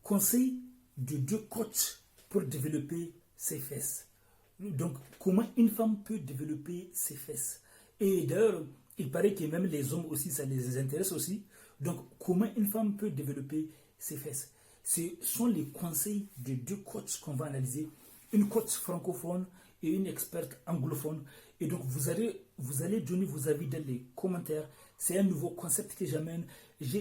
conseils de 2 coachs pour développer ses fesses. Donc, comment une femme peut développer ses fesses. Et d'ailleurs, il paraît que même les hommes aussi, ça les intéresse aussi. Donc, comment une femme peut développer ses fesses. Ce sont les conseils de 2 coachs qu'on va analyser. Une coach francophone et une experte anglophone. Et donc, vous allez donner vos avis dans les commentaires. C'est un nouveau concept que j'amène.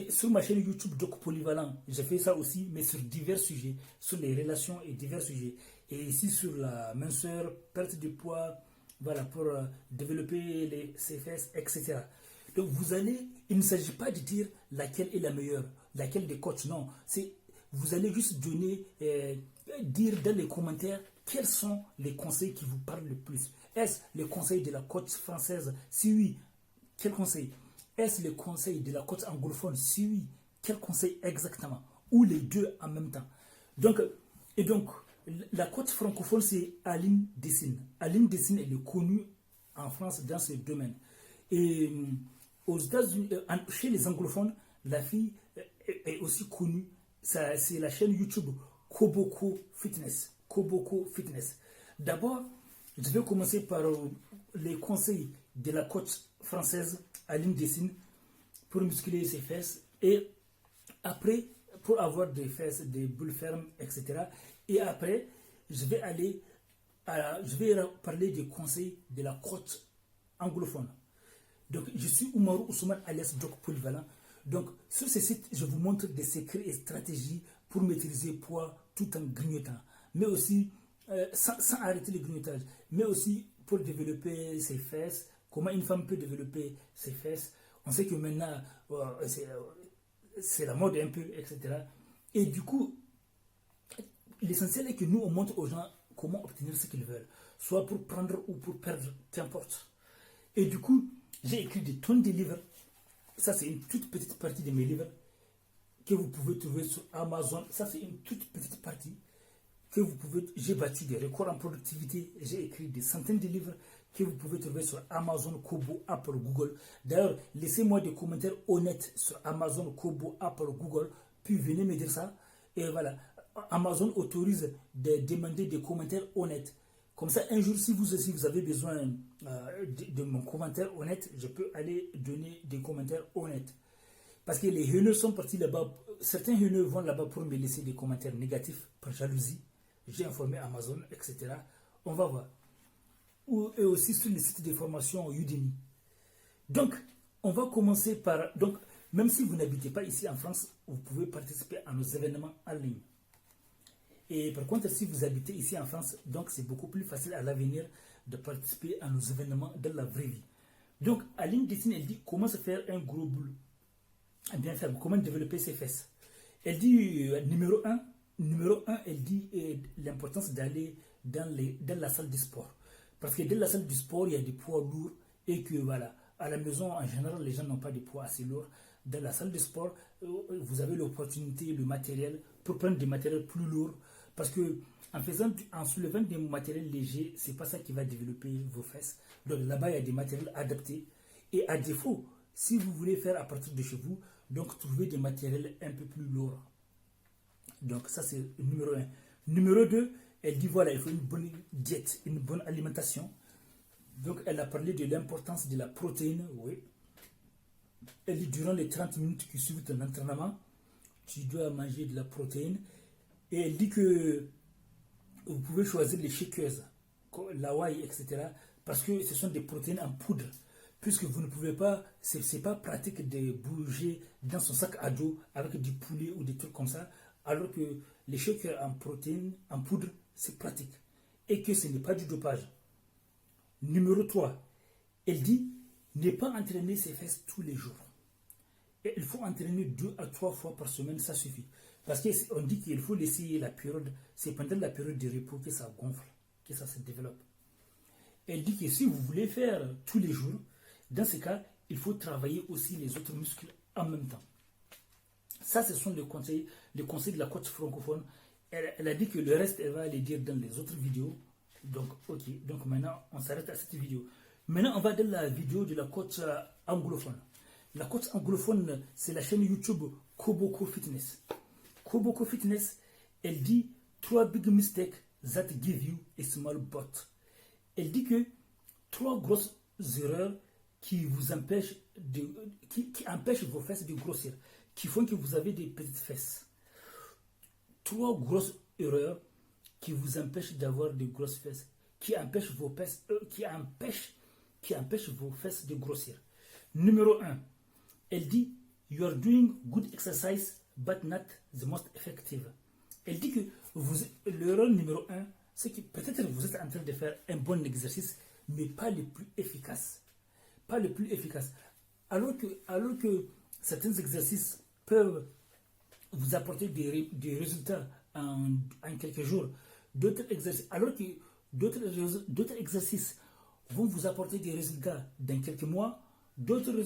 Sur ma chaîne YouTube Doc Polyvalent, j'ai fait ça aussi, mais sur divers sujets, sur les relations et divers sujets. Et ici sur la minceur, perte de poids, voilà, pour développer ses fesses, etc. Donc il ne s'agit pas de dire laquelle est la meilleure, laquelle des coachs, non. Vous allez juste dire dans les commentaires quels sont les conseils qui vous parlent le plus. Est-ce les conseils de la coach française? Si oui, quel conseil? Est-ce le conseil de la coach anglophone? Si oui, quel conseil exactement? Ou les deux en même temps? Donc, la coach francophone, c'est Aline Dessine. Aline Dessine, elle est connue en France dans ce domaine. Et aux États-Unis, chez les anglophones, la fille est aussi connue. C'est la chaîne YouTube Koboko Fitness. Koboko Fitness. D'abord, je vais commencer par les conseils de la coach française Aline Dessine pour muscler ses fesses et après pour avoir des fesses, des boules fermes, etc. Et après, je vais parler des conseils de la coach anglophone. Donc, je suis Oumarou Ousmane alias Doc Polyvalent. Donc, sur ce site, je vous montre des secrets et stratégies pour maîtriser le poids tout en grignotant. Mais aussi, sans arrêter le grignotage. Mais aussi pour développer ses fesses. Comment une femme peut développer ses fesses. On sait que maintenant, c'est la mode un peu, etc. Et du coup, l'essentiel est que nous, on montre aux gens comment obtenir ce qu'ils veulent. Soit pour prendre ou pour perdre, qu'importe. Et du coup, j'ai écrit des tonnes de livres. Ça, c'est une toute petite partie de mes livres que vous pouvez trouver sur Amazon. Ça, c'est une toute petite partie que vous pouvez... J'ai battu des records en productivité. J'ai écrit des centaines de livres que vous pouvez trouver sur Amazon, Kobo, Apple, Google. D'ailleurs, laissez-moi des commentaires honnêtes sur Amazon, Kobo, Apple, Google. Puis venez me dire ça. Et voilà. Amazon autorise de demander des commentaires honnêtes. Comme ça, un jour, si vous aussi vous avez besoin de mon commentaire honnête, je peux aller donner des commentaires honnêtes. Parce que les haineux sont partis là-bas. Certains haineux vont là-bas pour me laisser des commentaires négatifs par jalousie. J'ai informé Amazon, etc. On va voir. Et aussi sur les sites de formation Udemy. Donc, on va commencer par... Donc, même si vous n'habitez pas ici en France, vous pouvez participer à nos événements en ligne. Et par contre, si vous habitez ici en France, donc c'est beaucoup plus facile à l'avenir de participer à nos événements de la vraie vie. Donc, Aline Dessine, elle dit comment se faire un gros boule bien ferme, comment développer ses fesses. Elle dit numéro 1, elle dit l'importance d'aller dans la salle de sport. Parce que dans la salle de sport, il y a des poids lourds et que voilà, à la maison, en général, les gens n'ont pas de poids assez lourds. Dans la salle de sport, vous avez l'opportunité, le matériel, pour prendre des matériels plus lourds. Parce que en soulevant des matériels légers, c'est pas ça qui va développer vos fesses. Donc là-bas, il y a des matériels adaptés. Et à défaut, si vous voulez faire à partir de chez vous, donc trouvez des matériels un peu plus lourds. Donc ça, c'est numéro 1. Numéro 2, elle dit voilà, il faut une bonne diète, une bonne alimentation. Donc elle a parlé de l'importance de la protéine, oui. Elle dit durant les 30 minutes qui suivent ton entraînement, tu dois manger de la protéine. Et elle dit que vous pouvez choisir les shakers, la whey, etc. Parce que ce sont des protéines en poudre. Puisque vous ne pouvez pas, c'est pas pratique de bouger dans son sac à dos avec du poulet ou des trucs comme ça. Alors que les shakers en protéines, en poudre, c'est pratique. Et que ce n'est pas du dopage. Numéro 3, elle dit ne pas entraîner ses fesses tous les jours. Et il faut entraîner 2 à 3 fois par semaine, ça suffit. Parce qu'on dit qu'il faut laisser la période, c'est pendant la période de repos que ça gonfle, que ça se développe. Elle dit que si vous voulez faire tous les jours, dans ce cas, il faut travailler aussi les autres muscles en même temps. Ça, ce sont les conseils de la coach francophone. Elle a dit que le reste, elle va les dire dans les autres vidéos. Donc, ok. Donc maintenant, on s'arrête à cette vidéo. Maintenant, on va dans la vidéo de la coach anglophone. La coach anglophone, c'est la chaîne YouTube Koboko Fitness. Koboko Fitness, elle dit 3 big mistakes that give you a small butt. Elle dit que 3 grosses erreurs qui vous empêchent qui empêchent vos fesses de grossir, qui font que vous avez des petites fesses. 3 grosses erreurs qui vous empêchent d'avoir de grosses fesses, qui empêchent vos fesses, qui empêchent vos fesses de grossir. Numéro 1, elle dit you are doing good exercise but not the most effective. Elle dit que l'erreur numéro 1, c'est que peut-être vous êtes en train de faire un bon exercice, mais pas le plus efficace. Pas le plus efficace. Alors que certains exercices peuvent vous apporter des résultats en quelques jours, alors que d'autres exercices vont vous apporter des résultats dans quelques mois, d'autres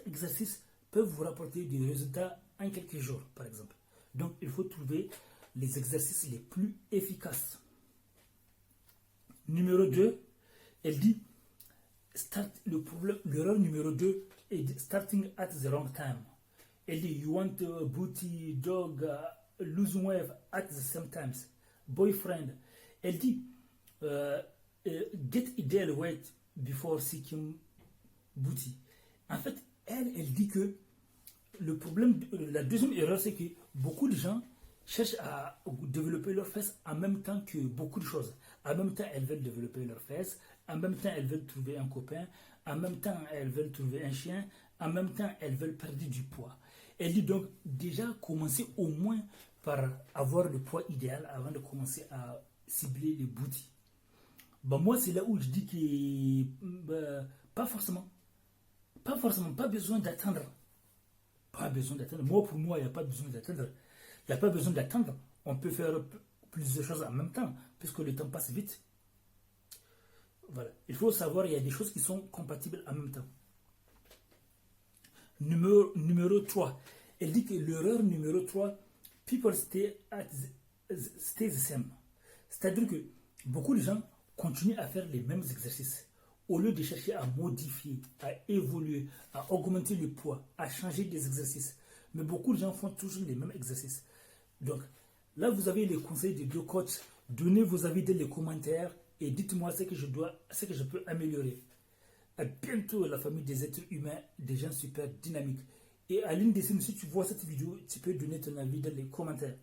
exercices peuvent vous rapporter des résultats en quelques jours, par exemple. Donc, il faut trouver les exercices les plus efficaces. Numéro 2, elle dit, l'erreur numéro 2 est starting at the wrong time. Elle dit, you want a booty, dog, lose weight at the same times. Boyfriend. Elle dit, get ideal weight before seeking booty. En fait, elle dit que le problème, la deuxième erreur, c'est que beaucoup de gens cherchent à développer leurs fesses en même temps que beaucoup de choses. En même temps, elles veulent développer leurs fesses, en même temps, elles veulent trouver un copain, en même temps, elles veulent trouver un chien, en même temps, elles veulent perdre du poids. Elle dit donc déjà commencer au moins par avoir le poids idéal avant de commencer à cibler les booties. Ben moi, c'est là où je dis que pas forcément, pas besoin d'attendre. Pas besoin d'attendre. Pour moi, il n'y a pas besoin d'attendre. Il n'y a pas besoin d'attendre. On peut faire plusieurs choses en même temps, puisque le temps passe vite. Voilà. Il faut savoir, il y a des choses qui sont compatibles en même temps. Numéro 3. Elle dit que l'erreur numéro 3, people stay the same. C'est-à-dire que beaucoup de gens continuent à faire les mêmes exercices. Au lieu de chercher à modifier, à évoluer, à augmenter le poids, à changer des exercices. Mais beaucoup de gens font toujours les mêmes exercices. Donc, là, vous avez les conseils des 2 coachs. Donnez vos avis dans les commentaires et dites-moi ce que je peux améliorer. À bientôt, la famille des êtres humains, des gens super dynamiques. Et à l'une des si tu vois cette vidéo, tu peux donner ton avis dans les commentaires.